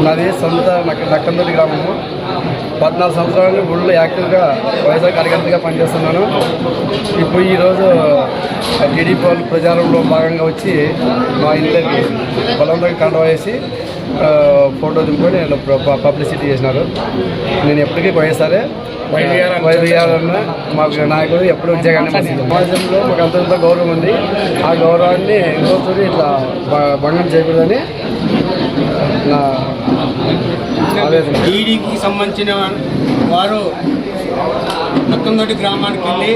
నాది సొంత నక్కందొడ్డి గ్రామము. 14 సంవత్సరాలు ఊళ్ళో యాక్టివ్గా వైఎస్ఆర్ కార్యకర్తగా పనిచేస్తున్నాను. ఇప్పుడు ఈరోజు టీడీపీ వాళ్ళు ప్రచారంలో భాగంగా వచ్చి మా ఇంటికి బలవంతంగా కండ వేసి ఫోటో దింపుకొని పబ్లిసిటీ చేసినారు. నేను ఎప్పటికీ వైఎస్ఆర్ఏ వైఎస్ఆర్ మాకు నాయకుడు ఎప్పుడు ఉద్యోగాన్ని సమాజంలో మాకు అంత గౌరవం ఉంది. ఆ గౌరవాన్ని ఇంకోసారి ఇట్లా భంగం చేయకూడదని నా ఆవేదన. టీడీపీకి సంబంధించిన వారు నక్కందొడ్డి గ్రామానికి వెళ్ళి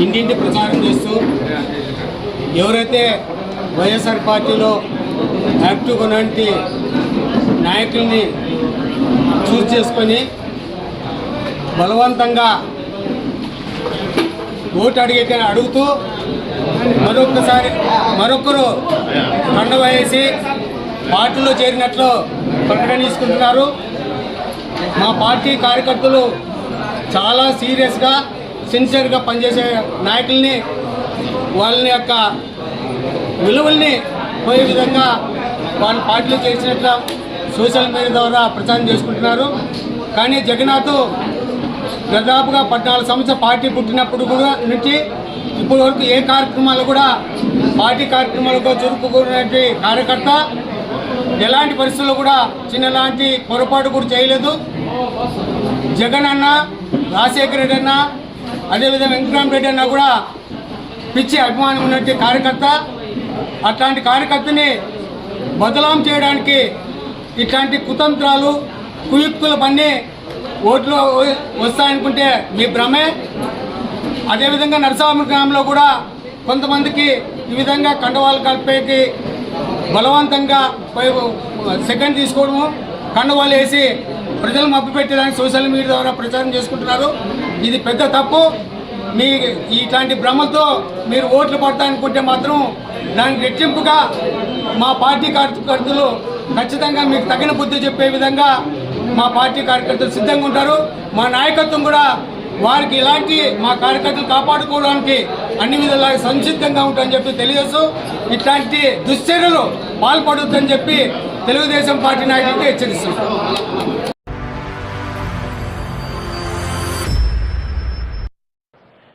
ఇంటింటి ప్రచారం చేస్తూ ఎవరైతే వైఎస్ఆర్ పార్టీలో యాక్టివ్గా ఉన్నటువంటి నాయకుల్ని చూస్ చేసుకొని బలవంతంగా ఓటు అడుగుతూ మరొకరు కండువా వేసి పార్టీలో చేరినట్లు ప్రకటన తీసుకుంటున్నారు. మా పార్టీ కార్యకర్తలు చాలా సీరియస్గా సిన్సియర్గా పనిచేసే నాయకుల్ని వాళ్ళని యొక్క విలువల్ని పోయే విధంగా వాళ్ళ పార్టీలో చేసినట్లు సోషల్ మీడియా ద్వారా ప్రచారం చేసుకుంటున్నారు. కానీ జగన్నాథ్ దాదాపుగా 14 సంవత్సరాల పార్టీ పుట్టినప్పుడు కూడా నుంచి ఇప్పటి వరకు ఏ కార్యక్రమాలు కూడా పార్టీ కార్యక్రమాలకు చురుకుకున్నటువంటి కార్యకర్త ఎలాంటి పరిస్థితుల్లో కూడా చిన్నలాంటి పొరపాటు కూడా చేయలేదు. జగన్ అన్న, రాజశేఖర రెడ్డి అన్న, అదేవిధంగా వెంకటరామరెడ్డి అన్న కూడా పిచ్చి అభిమానం ఉన్నటువంటి కార్యకర్త. అట్లాంటి కార్యకర్తని బదలాం చేయడానికి ఇట్లాంటి కుతంత్రాలు కుయుక్తుల పని ఓట్లు వస్తాయనుకుంటే మీ భ్రమే. అదేవిధంగా నరసాపురం గ్రామంలో కూడా కొంతమందికి ఈ విధంగా కండవాలు కలిపేకి బలవంతంగా సెకండ్ తీసుకోవడము, కండవాలు వేసి ప్రజలు మభ్యపెట్టడానికి సోషల్ మీడియా ద్వారా ప్రచారం చేసుకుంటున్నారు. ఇది పెద్ద తప్పు. మీ ఇట్లాంటి భ్రమలతో మీరు ఓట్లు పడతాయనుకుంటే మాత్రం దానికి రెట్టింపుగా మా పార్టీ కార్యకర్తలు ఖచ్చితంగా మీకు తగిన బుద్ధి చెప్పే విధంగా మా పార్టీ కార్యకర్తలు సిద్ధంగా ఉంటారు. మా నాయకత్వం కూడా వారికి ఇలాంటి మా కార్యకర్తలు కాపాడుకోవడానికి అన్ని విధాలా సంసిద్ధంగా ఉంటాయని చెప్పి తెలియజేస్తూ ఇట్లాంటి దుశ్చర్యలు పాల్పడొద్దని చెప్పి తెలుగుదేశం పార్టీ నాయకులకు హెచ్చరిస్తున్నారు.